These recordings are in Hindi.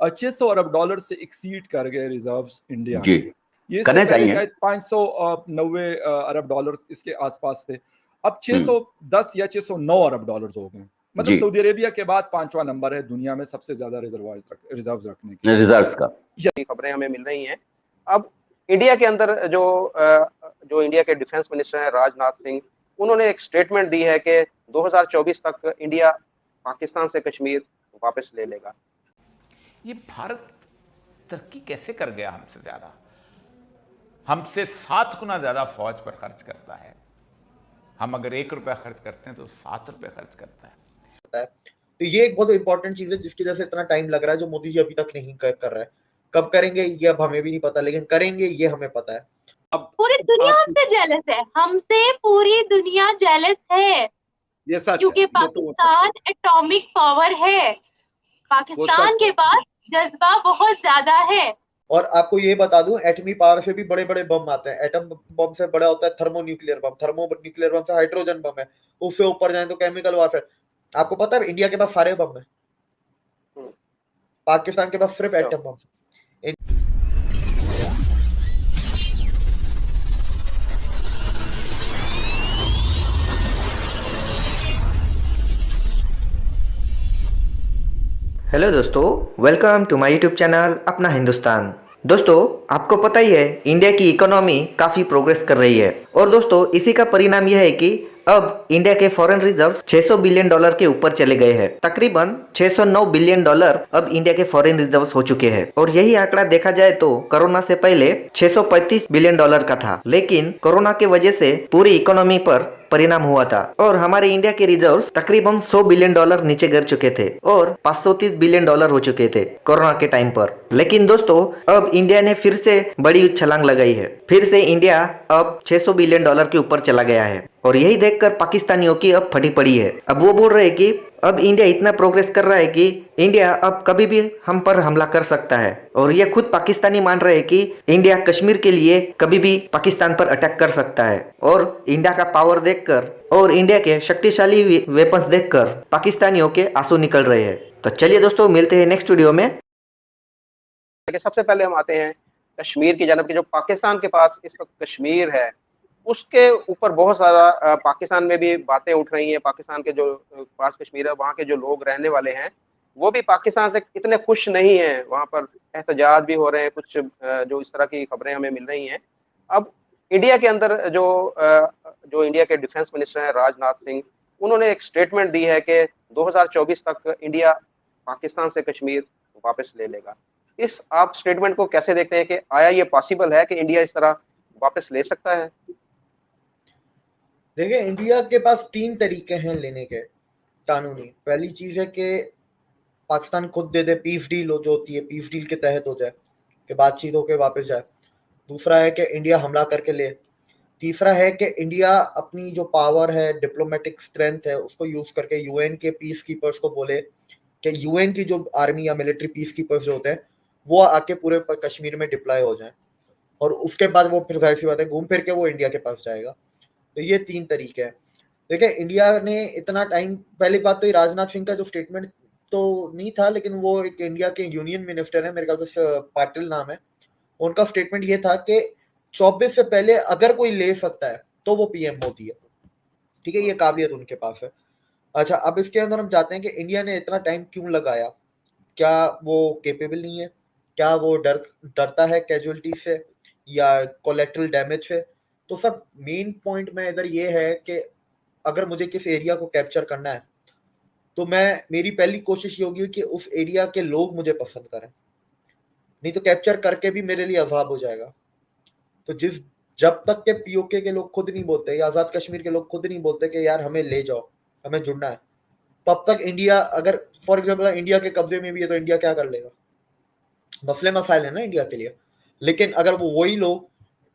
$600 अरब से एक्सीड कर गए रिजर्व्स इंडिया जी, के। ये इससे करने पहले चाहिए। शायद $590 अरब इसके आसपास थे, अब 610 या $609 हो गए। मतलब जी, सऊदी अरेबिया के बाद 5वां नंबर है दुनिया में सबसे ज्यादा रिजर्व्स रखने के। रिजर्व्स का यही खबरें हमें मिल रही हैं। अब इंडिया के अंदर जो इंडिया के डिफेंस मिनिस्टर हैं राजनाथ सिंह, उन्होंने एक स्टेटमेंट दी है कि 2024 तक इंडिया पाकिस्तान से कश्मीर वापस ले लेगा। ये भारत तरक्की कैसे कर गया हमसे ज्यादा? हमसे 7 गुना ज्यादा फौज पर खर्च करता है। हम अगर ₹1 खर्च करते हैं तो ₹7 खर्च करता है। तो ये एक बहुत इंपॉर्टेंट चीज है जिसकी वजह से इतना टाइम लग रहा है, जो मोदी जी अभी तक नहीं कर रहा है। कब करेंगे ये अब हमें भी नहीं पता, लेकिन करेंगे ये हमें पता है। अब पूरी दुनिया हमसे जेलस है, हमसे पूरी दुनिया जेलस है, ये सच क्योंकि है, पाकिस्तान एटॉमिक पावर है, पाकिस्तान के पास जज्बा बहुत ज्यादा है। और आपको ये बता दूं, एटमी पावर से भी बड़े बड़े बम आते हैं। एटम बम से बड़ा होता है थर्मोन्यूक्लियर बम से हाइड्रोजन बम है, उससे ऊपर जाए तो केमिकल वारफेयर। आपको पता है इंडिया के पास सारे बम है, पाकिस्तान के पास सिर्फ एटम बम। हेलो दोस्तों, welcome to my YouTube channel Apna Hindustan. दोस्तों, आपको पता ही है इंडिया की इकोनॉमी काफ़ी प्रोग्रेस कर रही है, और दोस्तों इसी का परिणाम यह है कि अब इंडिया के फॉरेन रिजर्व्स $600 बिलियन के ऊपर चले गए हैं। तकरीबन $609 बिलियन अब इंडिया के फॉरेन रिजर्व्स हो चुके हैं। और यही आंकड़ा देखा जाए तो कोरोना से पहले $635 बिलियन का था, लेकिन कोरोना के वजह से पूरी इकोनॉमी पर परिणाम हुआ था और हमारे इंडिया के रिजर्व्स तकरीबन $100 बिलियन नीचे गिर चुके थे और $530 बिलियन हो चुके थे कोरोना के टाइम पर। लेकिन दोस्तों अब इंडिया ने फिर से बड़ी छलांग लगाई है, फिर से इंडिया अब $600 बिलियन के ऊपर चला गया है। और यही देखकर पाकिस्तानियों की अब फटी पड़ी है। अब वो बोल रहे हैं कि अब इंडिया इतना प्रोग्रेस कर रहा है कि इंडिया अब कभी भी हम पर हमला कर सकता है। और ये खुद पाकिस्तानी मान रहे हैं कि इंडिया कश्मीर के लिए कभी भी पाकिस्तान पर अटैक कर सकता है। और इंडिया का पावर देखकर और इंडिया के शक्तिशाली वेपन्स देखकर पाकिस्तानियों के आंसू निकल रहे हैं। तो चलिए दोस्तों, मिलते हैं नेक्स्ट वीडियो में। सबसे पहले हम आते हैं कश्मीर की जानब, की जो पाकिस्तान के पास इस वक्त कश्मीर है, उसके ऊपर बहुत ज़्यादा पाकिस्तान में भी बातें उठ रही हैं। पाकिस्तान के जो पास कश्मीर है, वहाँ के जो लोग रहने वाले हैं वो भी पाकिस्तान से इतने खुश नहीं हैं। वहाँ पर एहतजाज भी हो रहे हैं, कुछ जो इस तरह की खबरें हमें मिल रही हैं। अब इंडिया के अंदर जो इंडिया के डिफेंस मिनिस्टर हैं राजनाथ सिंह, उन्होंने एक स्टेटमेंट दी है कि 2024 तक इंडिया पाकिस्तान से कश्मीर वापस ले लेगा। इस आप स्टेटमेंट को कैसे देखते हैं कि आया ये पॉसिबल है कि इंडिया इस तरह वापस ले सकता है? देखिए, इंडिया के पास 3 तरीके हैं लेने के कानूनी। पहली चीज है कि पाकिस्तान खुद दे दे, पीस डील जो होती है, पीस डील के तहत हो जाए कि बातचीत होकर वापस जाए। दूसरा है कि इंडिया हमला करके ले। तीसरा है कि इंडिया अपनी जो पावर है, डिप्लोमेटिक स्ट्रेंथ है, उसको यूज करके यूएन के पीस कीपर्स को बोले कि यूएन की जो आर्मी या मिलिट्री पीस कीपर्स जो होते हैं वो आके पूरे कश्मीर में डिप्लॉय हो जाए, और उसके बाद वो फिर वैसी बात है घूम फिर के वो इंडिया के पास जाएगा। तो ये 3 तरीके हैं। देखिए, इंडिया ने इतना टाइम, पहली बात तो ये राजनाथ सिंह का जो स्टेटमेंट तो नहीं था, लेकिन वो एक इंडिया के यूनियन मिनिस्टर है, मेरे ख्याल से पाटिल नाम है, उनका स्टेटमेंट ये था कि 24 से पहले अगर कोई ले सकता है तो वो पीएम मोदी है। ठीक है, ये काबिलियत उनके पास है। अच्छा, अब इसके अंदर हम जाते हैं कि इंडिया ने इतना टाइम क्यों लगाया। क्या वो केपेबल नहीं है? क्या वो डरता है कैजुअलिटी से या कोलेट्रल डैमेज से? तो सब मेन पॉइंट में इधर ये है कि अगर मुझे किस एरिया को कैप्चर करना है तो मेरी पहली कोशिश ये होगी कि उस एरिया के लोग मुझे पसंद करें, नहीं तो कैप्चर करके भी मेरे लिए अजाब हो जाएगा। तो जब तक के पीओके के लोग खुद नहीं बोलते या आजाद कश्मीर के लोग खुद नहीं बोलते कि यार हमें ले जाओ, हमें जुड़ना है, तब तक इंडिया, अगर फॉर एग्जाम्पल इंडिया के कब्जे में भी है तो इंडिया क्या कर लेगा? मसले मसाइल है ना इंडिया के लिए। लेकिन अगर वो वही लोग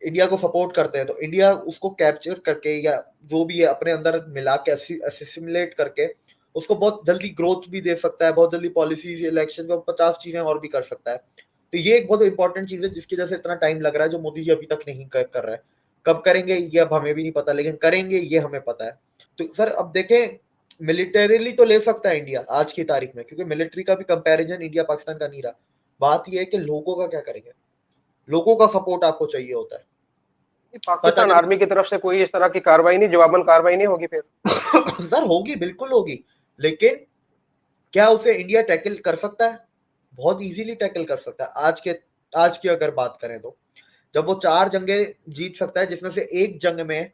इंडिया को सपोर्ट करते हैं तो इंडिया उसको कैप्चर करके या जो भी है अपने अंदर मिला के असिमिलेट करके उसको बहुत जल्दी ग्रोथ भी दे सकता है, बहुत जल्दी पॉलिसीज, इलेक्शन को 50 चीजें और भी कर सकता है। तो ये एक बहुत इंपॉर्टेंट चीज है जिसकी वजह से इतना टाइम लग रहा है, जो मोदी जी अभी तक नहीं कर रहा है। कब करेंगे ये अब हमें भी नहीं पता, लेकिन करेंगे ये हमें पता है। तो सर अब देखें, मिलिटरीली तो ले सकता है इंडिया आज की तारीख में, क्योंकि मिलिट्री का भी कंपैरिजन इंडिया पाकिस्तान का नहीं रहा। बात ये है कि लोगों का क्या करेंगे, लोगों का सपोर्ट आपको चाहिए होता है। पाकिस्तान आर्मी की तरफ से कोई इस तरह की कार्रवाई नहीं, जवाबन कार्रवाई नहीं होगी फिर? सर होगी, बिल्कुल होगी, लेकिन क्या उसे इंडिया टैकल कर सकता है? बहुत इजीली टैकल कर सकता है। आज की अगर बात करें तो जब वो 4 जंगें जीत सकता है, जिसमें से एक जंग में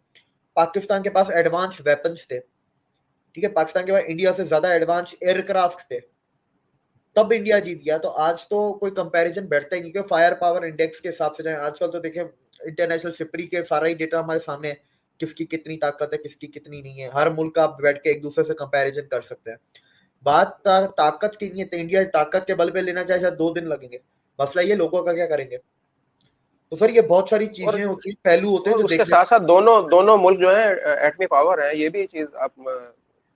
पाकिस्तान के पास एडवांस वेपन्स थे, ठीक है, पाकिस्तान के पास इंडिया से ज्यादा एडवांस एयरक्राफ्ट थे, तब इंडिया जीत गया। तो आज तो कोई कंपैरिजन बैठता ही नहीं, क्योंकि फायर पावर इंडेक्स के हिसाब से जाए आजकल तो देखें इंटरनेशनल सिपरी के सारा ही डेटा हमारे सामने है, किसकी कितनी ताकत है, किसकी कितनी नहीं है। हर मुल्क आप बैठ के एक दूसरे से कंपैरिजन कर सकते हैं। बात ताकत की नहीं है, तो इंडिया ताकत के बल पे लेना चाहे शायद 2 दिन लगेंगे। मसला ये लोगों का क्या करेंगे। तो सर ये बहुत सारी चीजें होती हैं, पहलू होते हैं जो उसके साथ साथ दोनों मुल्क जो है एटमी पावर है, ये भी चीज आप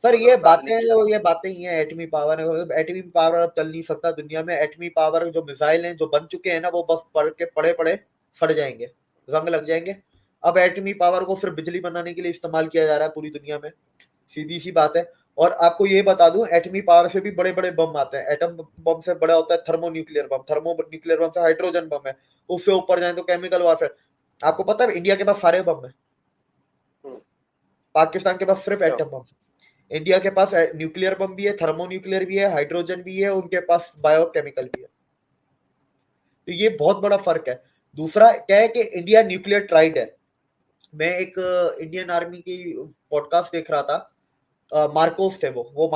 सर ये बातें ही हैं। एटमी पावर अब चल नहीं सकता दुनिया में। एटमी पावर जो मिसाइल हैं जो बन चुके हैं ना, वो बस पड़े सड़ जाएंगे, जंग लग जाएंगे। अब एटमी पावर को सिर्फ बिजली बनाने के लिए इस्तेमाल किया जा रहा है पूरी दुनिया में, सीधी सी बात है। और आपको ये बता दूं, एटमी पावर से भी बड़े बड़े बम आते हैं। एटम बम से बड़ा होता है थर्मोन्यूक्लियर बम से हाइड्रोजन बम है, उससे ऊपर जाए तो केमिकल वारफेयर। आपको पता है इंडिया के पास सारे बम है, पाकिस्तान के पास सिर्फ एटम बम। इंडिया के पास न्यूक्लियर बम भी है, थर्मोन्यूक्लियर भी है, हाइड्रोजन भी है, उनके पास बायोकेमिकल भी है। तो ये बहुत बड़ा फर्क है। दूसरा क्या है कि इंडिया न्यूक्लियर ट्राइड है। मैं एक इंडियन आर्मी की पॉडकास्ट देख रहा था, मार्कोस थे वो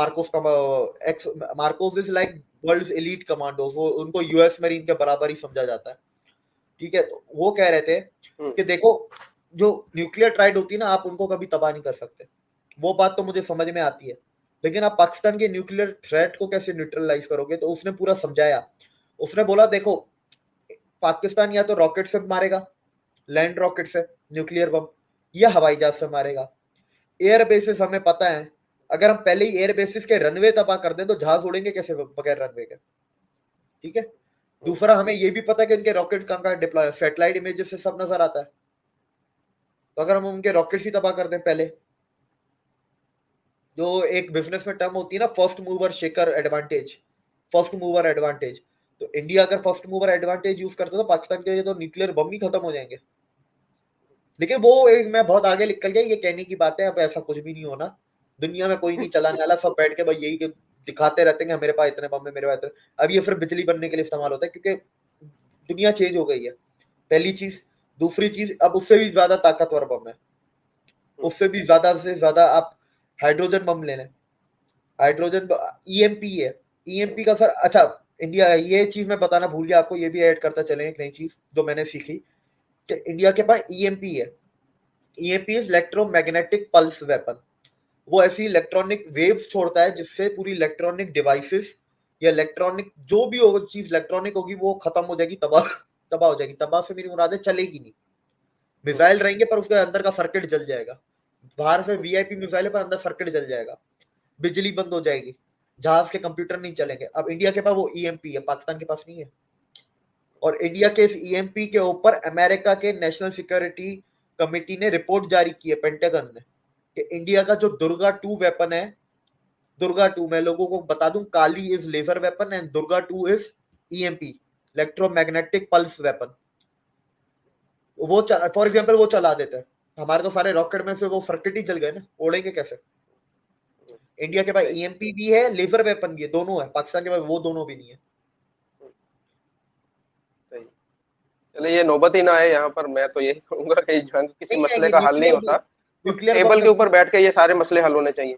Marcos is like world's elite commandos, वो उनको यूएस मरीन के बराबर ही समझा जाता है, ठीक है। तो वो कह रहे थे कि देखो जो न्यूक्लियर ट्राइड होती है ना, आप उनको कभी तबाह नहीं कर सकते। वो बात तो मुझे समझ में आती है, लेकिन आप पाकिस्तान के न्यूक्लियर थ्रेट को कैसे न्यूट्रलाइज करोगे। तो उसने पूरा समझाया। उसने बोला देखो पाकिस्तान या तो रॉकेट से मारेगा, लैंड रॉकेट से न्यूक्लियर बम, या हवाई जहाज से मारेगा। एयर बेसिस हमें पता है, अगर हम पहले ही एयर बेसिस के रनवे तबाह कर दें तो जहाज उड़ेंगे कैसे बगैर रनवे के, ठीक है। दूसरा हमें यह भी पता है कि इनके रॉकेट कहां कहां डिप्लॉय, सैटेलाइट इमेजेस से सब नजर आता है। तो अगर हम उनके रॉकेट ही तबाह कर दें पहले, जो एक बिजनेस में टर्म होती है ना, first mover shaker advantage, first mover advantage, तो इंडिया अगर फर्स्ट मूवर एडवांटेज यूज करता तो पाकिस्तान के तो न्यूक्लियर बम ही खत्म हो जाएंगे। लेकिन वो एक मैं बहुत आगे निकल गया, ये कहने की बात है, अब ऐसा कुछ भी नहीं होना दुनिया में, कोई नहीं चलाने वाला, सब बैठ के भाई यही दिखाते रहते हैं मेरे पास इतने बम है, मेरे पास इतने। अब ये फिर बिजली बनने के लिए इस्तेमाल होता है, क्योंकि दुनिया चेंज हो गई है, पहली चीज। दूसरी चीज, अब उससे भी ज्यादा ताकतवर बम है, उससे भी ज्यादा से ज्यादा आप हाइड्रोजन बम ले लें। हाइड्रोजन ईएमपी है, ईएमपी का सर, अच्छा इंडिया, ये चीज मैं बताना भूल गया आपको, ये भी ऐड करता चले, एक नई चीज जो मैंने सीखी कि इंडिया के पास ईएमपी है। EMP is electromagnetic pulse weapon. वो ऐसी इलेक्ट्रॉनिक वेव्स छोड़ता है जिससे पूरी इलेक्ट्रॉनिक डिवाइसेस या इलेक्ट्रॉनिक जो भी होगा चीज इलेक्ट्रॉनिक होगी वो खत्म हो जाएगी, तबाह हो जाएगी। तबाह से मेरी मुराद है चलेगी नहीं। मिसाइल रहेंगे पर उसके अंदर का सर्किट जल जाएगा, बाहर से वीआईपी मिसाइल पर अंदर सर्किट जल जाएगा, बिजली बंद हो जाएगी, जहाज के कंप्यूटर नहीं चलेंगे। अब इंडिया के पास वो ईएमपी है, पाकिस्तान के पास नहीं है। और इंडिया के इस ईएमपी के ऊपर अमेरिका के नेशनल सिक्योरिटी कमेटी ने रिपोर्ट जारी की है, पेंटागन ने, कि इंडिया का जो दुर्गा 2 वेपन है, दुर्गा 2 मैं लोगों को बता दूं, Kali is laser weapon and Durga 2 is EMP, electromagnetic pulse weapon. वो फॉर एग्जांपल वो चला देते हैं, हमारे तो सारे रॉकेट में से वो सर्किट ही जल गए ना, उड़ेंगे कैसे। इंडिया के पास ईएमपी भी है, लेजर वेपन भी है, दोनों है। पाकिस्तान के पास वो दोनों भी नहीं है। चलिए ये नौबत ही ना आए यहाँ पर। मैं तो यही कहूंगा कि जंग किसी मसले का हल नहीं होता, टेबल के ऊपर बैठ के ये सारे मसले हल होने चाहिए।